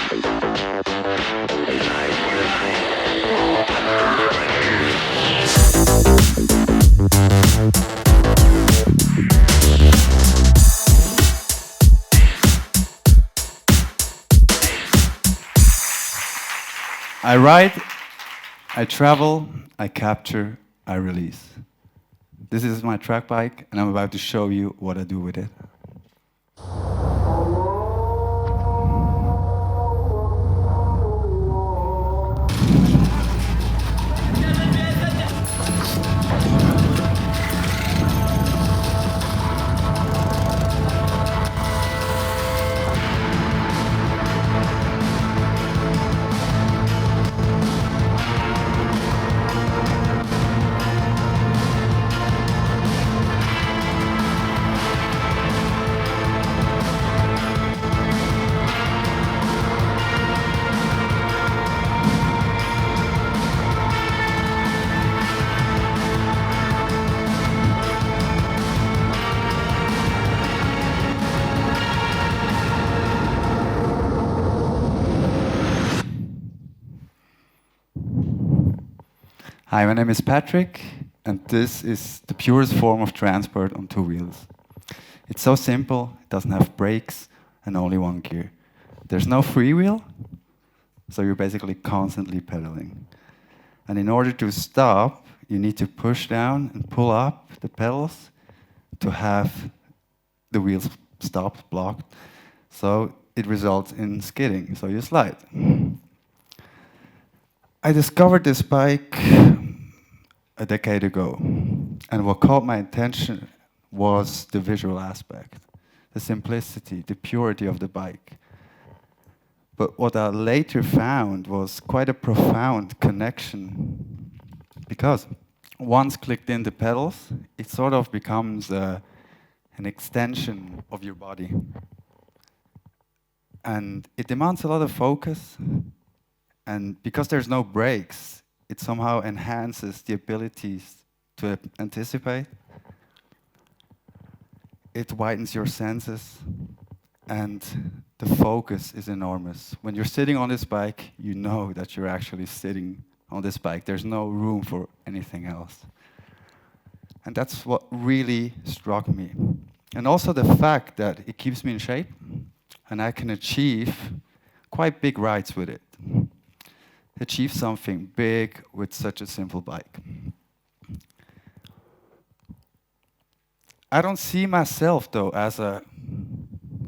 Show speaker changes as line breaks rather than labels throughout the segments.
I write, I travel, I capture, I release. This is my track bike, and I'm about to show you what I do with it. Hi, my name is Patrick, and this is the purest form of transport on two wheels. It's so simple, it doesn't have brakes and only one gear. There's no freewheel, so you're basically constantly pedaling. And in order to stop, you need to push down and pull up the pedals to have the wheels stopped, blocked. So it results in skidding, so you slide. I discovered this bike a decade ago, and what caught my attention was the visual aspect, the simplicity, the purity of the bike. But what I later found was quite a profound connection, because once clicked in the pedals, it sort of becomes an extension of your body. And it demands a lot of focus, and because there's no brakes, it somehow enhances the abilities to anticipate. It widens your senses, and the focus is enormous. When you're sitting on this bike, you know that you're actually sitting on this bike. There's no room for anything else. And that's what really struck me. And also the fact that it keeps me in shape, and I can achieve quite big rides with it. Achieve something big with such a simple bike. I don't see myself, though, as a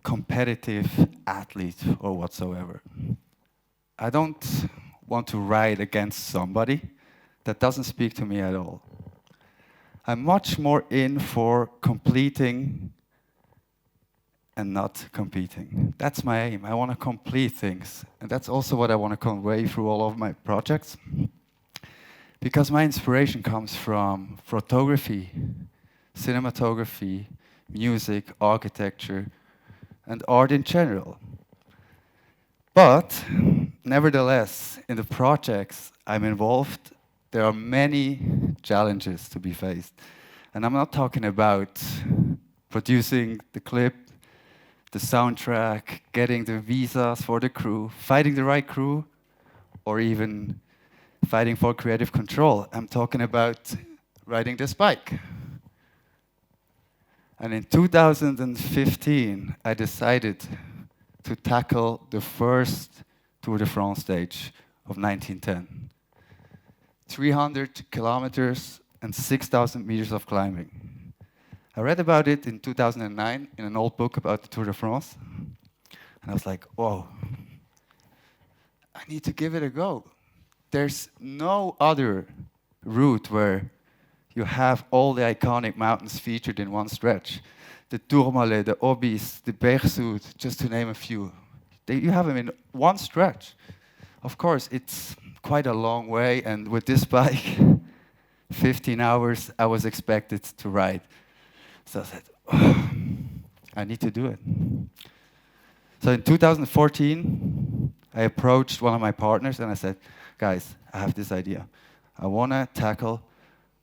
competitive athlete or whatsoever. I don't want to ride against somebody. That doesn't speak to me at all. I'm much more in for completing and not competing. That's my aim. I want to complete things. And that's also what I want to convey through all of my projects. Because my inspiration comes from photography, cinematography, music, architecture, and art in general. But nevertheless, in the projects I'm involved, there are many challenges to be faced. And I'm not talking about producing the clip, the soundtrack, getting the visas for the crew, finding the right crew, or even fighting for creative control. I'm talking about riding this bike. And in 2015, I decided to tackle the first Tour de France stage of 1910. 300 kilometers and 6,000 meters of climbing. I read about it in 2009 in an old book about the Tour de France. And I was like, whoa, I need to give it a go. There's no other route where you have all the iconic mountains featured in one stretch. The Tourmalet, the Obis, the Bergsud, just to name a few. You have them in one stretch. Of course, it's quite a long way, and with this bike, 15 hours I was expected to ride. So I said, oh, I need to do it. So in 2014, I approached one of my partners and I said, guys, I have this idea. I want to tackle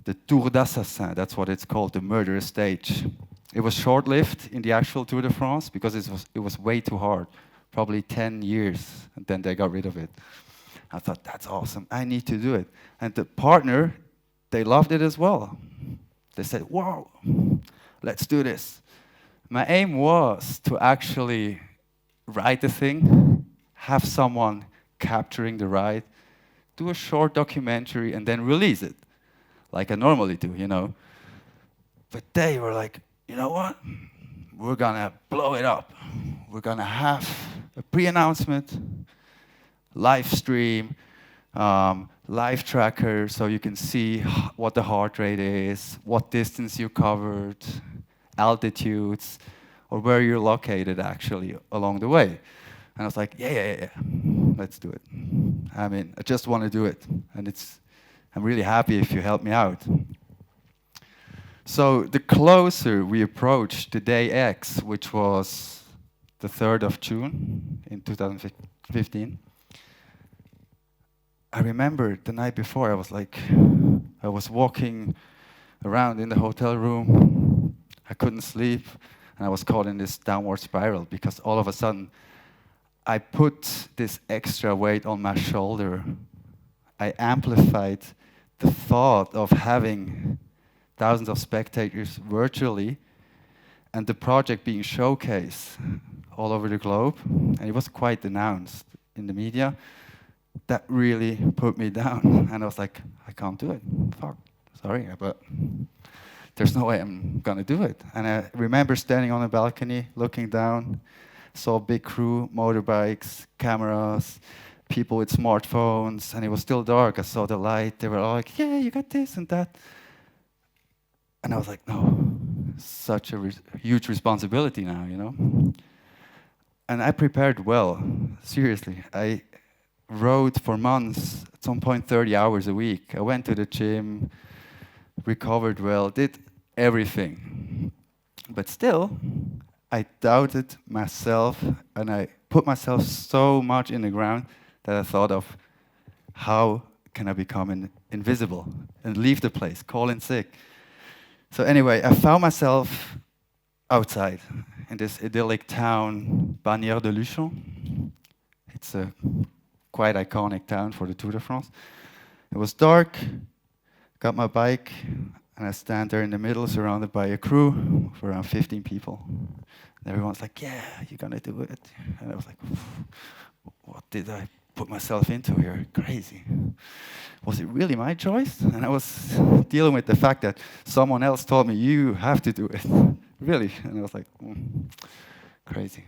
the Tour d'Assassin, that's what it's called, the murderous stage. It was short-lived in the actual Tour de France because it was way too hard, probably 10 years And then they got rid of it. I thought, that's awesome. I need to do it. And the partner, they loved it as well. They said, whoa, let's do this. My aim was to actually write the thing, have someone capturing the ride, do a short documentary, and then release it, like I normally do, you know. But they were like, you know what? We're gonna blow it up. We're gonna have a pre-announcement, live stream, live tracker, so you can see what the heart rate is, what distance you covered, altitudes, or where you're located actually along the way. And I was like, yeah, let's do it. I mean, I just want to do it, and I'm really happy if you help me out. So the closer we approached the day X, which was the 3rd of June in 2015, I remember the night before, I was walking around in the hotel room. I couldn't sleep, and I was caught in this downward spiral because all of a sudden, I put this extra weight on my shoulder. I amplified the thought of having thousands of spectators virtually, and the project being showcased all over the globe, and it was quite announced in the media. That really put me down, and I was like, I can't do it. Fuck, sorry, but there's no way I'm gonna do it. And I remember standing on a balcony, looking down, saw a big crew, motorbikes, cameras, people with smartphones, and it was still dark. I saw the light. They were all like, yeah, you got this and that. And I was like, no, such a huge responsibility now, you know? And I prepared well, seriously. I rode for months, at some point 30 hours a week. I went to the gym, recovered well, did everything. But still, I doubted myself, and I put myself so much in the ground that I thought of, how can I become invisible and leave the place, call in sick? So anyway, I found myself outside in this idyllic town, Bagnères de Luchon. It's a quite iconic town for the Tour de France. It was dark, got my bike, and I stand there in the middle, surrounded by a crew of around 15 people. And everyone's like, yeah, you're gonna do it. And I was like, what did I put myself into here? Crazy. Was it really my choice? And I was dealing with the fact that someone else told me, you have to do it. Really? And I was like, crazy.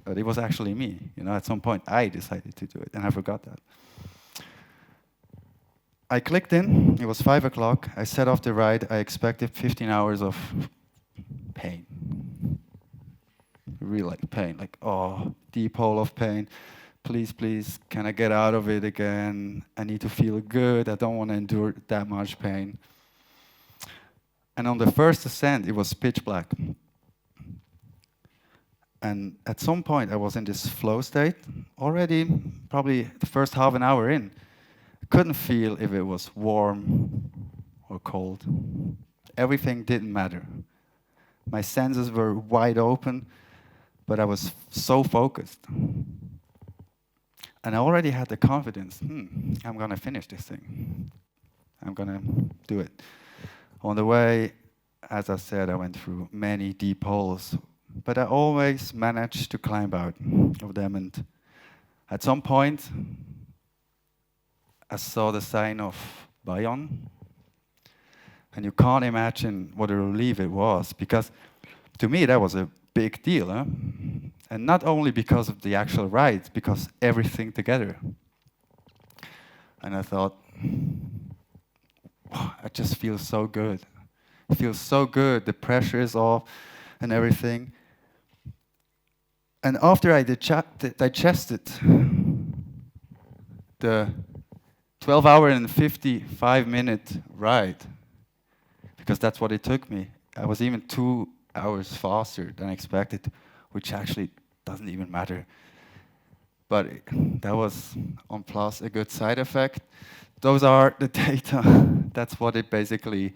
But it was actually me. You know, at some point, I decided to do it, and I forgot that. I clicked in. It was 5 o'clock. I set off the ride. I expected 15 hours of pain. Really like pain, like, oh, deep hole of pain. Please, please, can I get out of it again? I need to feel good. I don't want to endure that much pain. And on the first ascent, it was pitch black. And at some point, I was in this flow state already, probably the first half an hour in. I couldn't feel if it was warm or cold. Everything didn't matter. My senses were wide open, but I was so focused. And I already had the confidence, I'm gonna finish this thing. I'm gonna do it. On the way, as I said, I went through many deep holes, but I always managed to climb out of them. And at some point, I saw the sign of Bayonne. And you can't imagine what a relief it was, because to me that was a big deal. Huh? And not only because of the actual ride, because everything together. And I thought, I just feel so good. It feels so good, the pressure is off and everything. And after I digested the 12-hour and 55-minute ride, because that's what it took me, I was even 2 hours faster than expected, which actually doesn't even matter. But that was, on plus, a good side effect. Those are the data. That's what it basically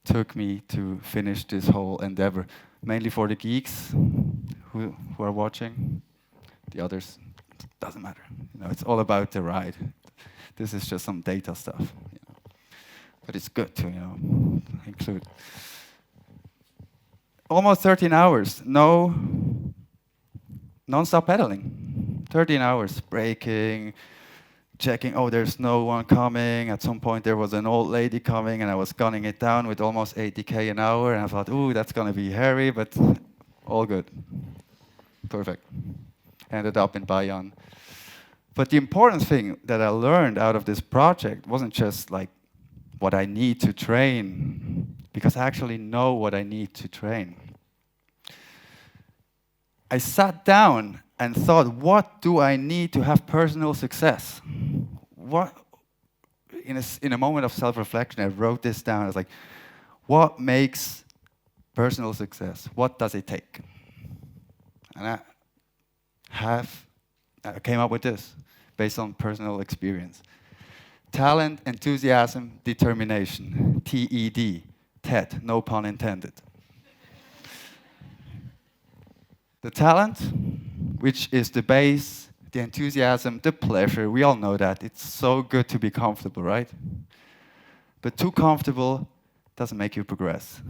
took me to finish this whole endeavor. Mainly for the geeks who are watching. The others Doesn't matter. It's all about the ride. This is just some data stuff. But it's good to include. Almost 13 hours, no non-stop pedaling. 13 hours, braking, checking, oh, there's no one coming. At some point, there was an old lady coming, and I was gunning it down with almost 80k an hour, and I thought, ooh, that's going to be hairy, but all good. Perfect. Ended up in Bayonne. But the important thing that I learned out of this project wasn't just like what I need to train, because I actually know what I need to train. I sat down and thought, what do I need to have personal success? What, in a moment of self-reflection, I wrote this down. I was like, what makes personal success? What does it take? And I came up with this based on personal experience. Talent, enthusiasm, determination. TED. TED, no pun intended. The talent, which is the base, the enthusiasm, the pleasure, we all know that. It's so good to be comfortable, right? But too comfortable doesn't make you progress.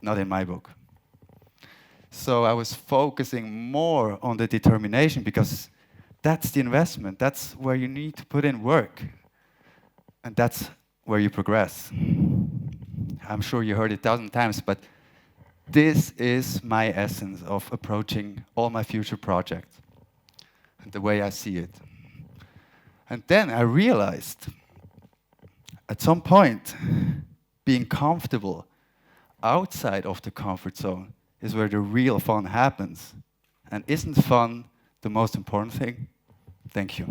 Not in my book. So I was focusing more on the determination because that's the investment. That's where you need to put in work. And that's where you progress. I'm sure you heard it 1,000 times, but this is my essence of approaching all my future projects and the way I see it. And then I realized, at some point, being comfortable outside of the comfort zone is where the real fun happens. And isn't fun the most important thing? Thank you.